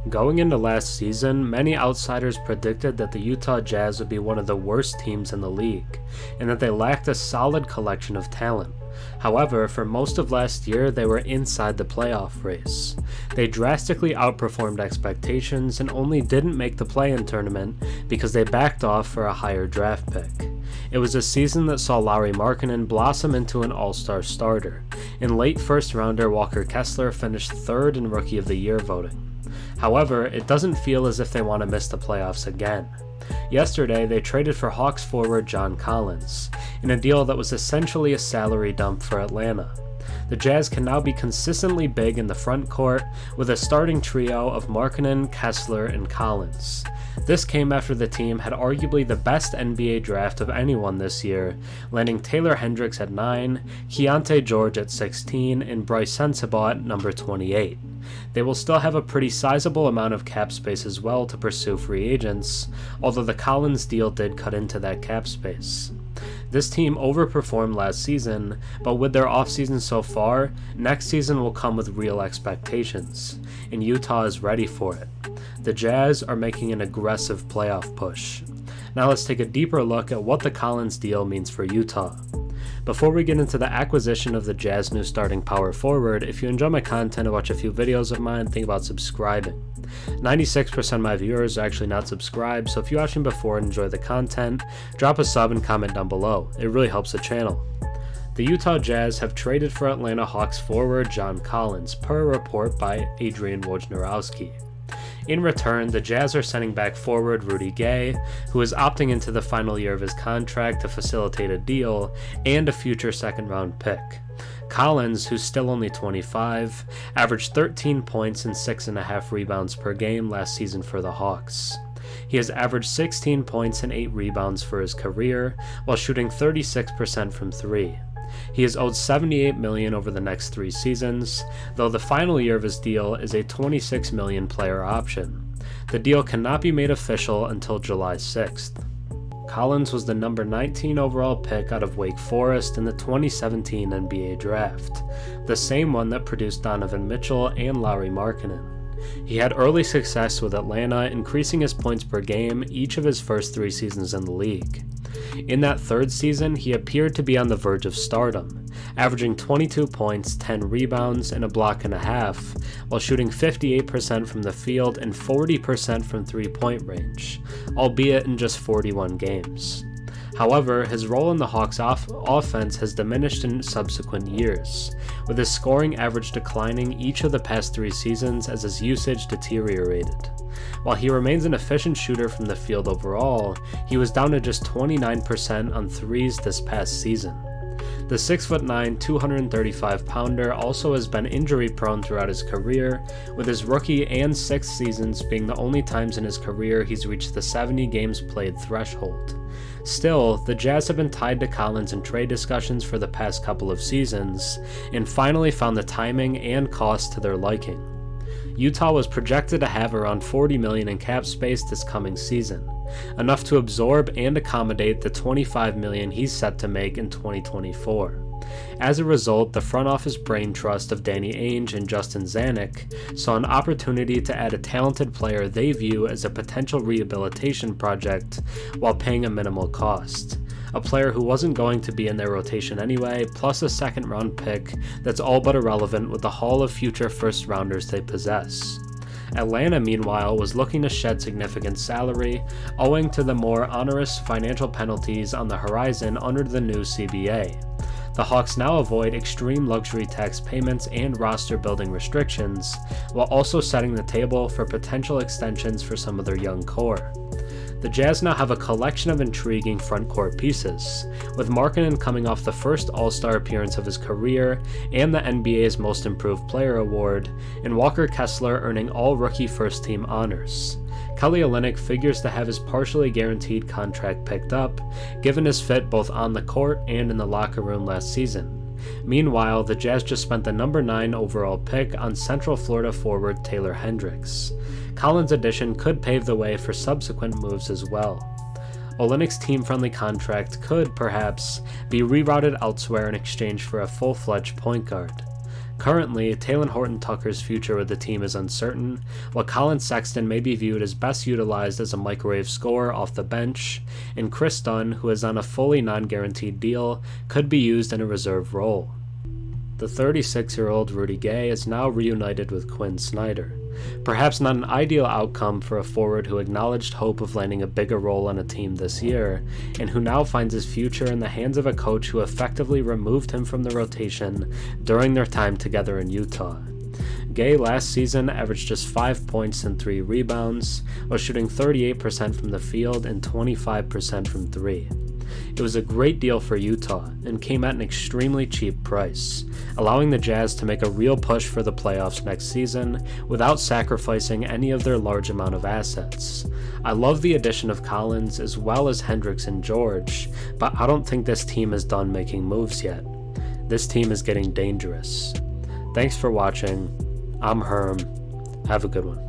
Going into last season, many outsiders predicted that the Utah Jazz would be one of the worst teams in the league, and that they lacked a solid collection of talent. However, for most of last year, they were inside the playoff race. They drastically outperformed expectations and only didn't make the play-in tournament because they backed off for a higher draft pick. It was a season that saw Lauri Markkanen blossom into an all-star starter, and late first-rounder Walker Kessler finished third in Rookie of the Year voting. However, it doesn't feel as if they want to miss the playoffs again. Yesterday, they traded for Hawks forward John Collins, in a deal that was essentially a salary dump for Atlanta. The Jazz can now be consistently big in the front court with a starting trio of Markkanen, Kessler, and Collins. This came after the team had arguably the best NBA draft of anyone this year, landing Taylor Hendricks at 9, Keyonte George at 16, and Brice Sensabaugh at number 28. They will still have a pretty sizable amount of cap space as well to pursue free agents, although the Collins deal did cut into that cap space. This team overperformed last season, but with their offseason so far, next season will come with real expectations, and Utah is ready for it. The Jazz are making an aggressive playoff push. Now let's take a deeper look at what the Collins deal means for Utah. Before we get into the acquisition of the Jazz new starting power forward, if you enjoy my content and watch a few videos of mine, think about subscribing. 96% of my viewers are actually not subscribed, so if you're watching before and enjoy the content, drop a sub and comment down below. It really helps the channel. The Utah Jazz have traded for Atlanta Hawks forward John Collins, per a report by Adrian Wojnarowski. In return, the Jazz are sending back forward Rudy Gay, who is opting into the final year of his contract to facilitate a deal, and a future second-round pick. Collins, who's still only 25, averaged 13 points and 6.5 rebounds per game last season for the Hawks. He has averaged 16 points and 8 rebounds for his career, while shooting 36% from 3. He is owed $78 million over the next 3 seasons, though the final year of his deal is a $26 million player option. The deal cannot be made official until July 6th. Collins was the number 19 overall pick out of Wake Forest in the 2017 NBA Draft, the same one that produced Donovan Mitchell and Lauri Markkanen. He had early success with Atlanta, increasing his points per game each of his first 3 seasons in the league. In that 3rd season, he appeared to be on the verge of stardom, averaging 22 points, 10 rebounds, and a block and a half, while shooting 58% from the field and 40% from three-point range, albeit in just 41 games. However, his role in the Hawks' offense has diminished in subsequent years, with his scoring average declining each of the past 3 seasons as his usage deteriorated. While he remains an efficient shooter from the field overall, he was down to just 29% on threes this past season. The 6'9", 235-pounder also has been injury-prone throughout his career, with his rookie and 6th seasons being the only times in his career he's reached the 70 games played threshold. Still, the Jazz have been tied to Collins in trade discussions for the past couple of seasons, and finally found the timing and cost to their liking. Utah was projected to have around $40 million in cap space this coming season, enough to absorb and accommodate the $25 million he's set to make in 2024. As a result, the front office brain trust of Danny Ainge and Justin Zanuck saw an opportunity to add a talented player they view as a potential rehabilitation project while paying a minimal cost. A player who wasn't going to be in their rotation anyway, plus a second-round pick that's all but irrelevant with the haul of future first-rounders they possess. Atlanta, meanwhile, was looking to shed significant salary, owing to the more onerous financial penalties on the horizon under the new CBA. The Hawks now avoid extreme luxury tax payments and roster-building restrictions, while also setting the table for potential extensions for some of their young core. The Jazz now have a collection of intriguing front-court pieces, with Markkanen coming off the first All-Star appearance of his career and the NBA's Most Improved Player award, and Walker Kessler earning all-rookie first-team honors. Kelly Olynyk figures to have his partially guaranteed contract picked up, given his fit both on the court and in the locker room last season. Meanwhile, the Jazz just spent the number 9 overall pick on Central Florida forward Taylor Hendricks. Collins' addition could pave the way for subsequent moves as well. Olynyk's team-friendly contract could, perhaps, be rerouted elsewhere in exchange for a full-fledged point guard. Currently, Talen Horton-Tucker's future with the team is uncertain, while Colin Sexton may be viewed as best utilized as a microwave scorer off the bench, and Chris Dunn, who is on a fully non-guaranteed deal, could be used in a reserve role. The 36-year-old Rudy Gay is now reunited with Quinn Snyder. Perhaps not an ideal outcome for a forward who acknowledged hope of landing a bigger role on a team this year, and who now finds his future in the hands of a coach who effectively removed him from the rotation during their time together in Utah. Gay last season averaged just 5 points and 3 rebounds, while shooting 38% from the field and 25% from 3. It was a great deal for Utah and came at an extremely cheap price, allowing the Jazz to make a real push for the playoffs next season without sacrificing any of their large amount of assets. I love the addition of Collins as well as Hendricks and George, but I don't think this team is done making moves yet. This team is getting dangerous. Thanks for watching. I'm Herm. Have a good one.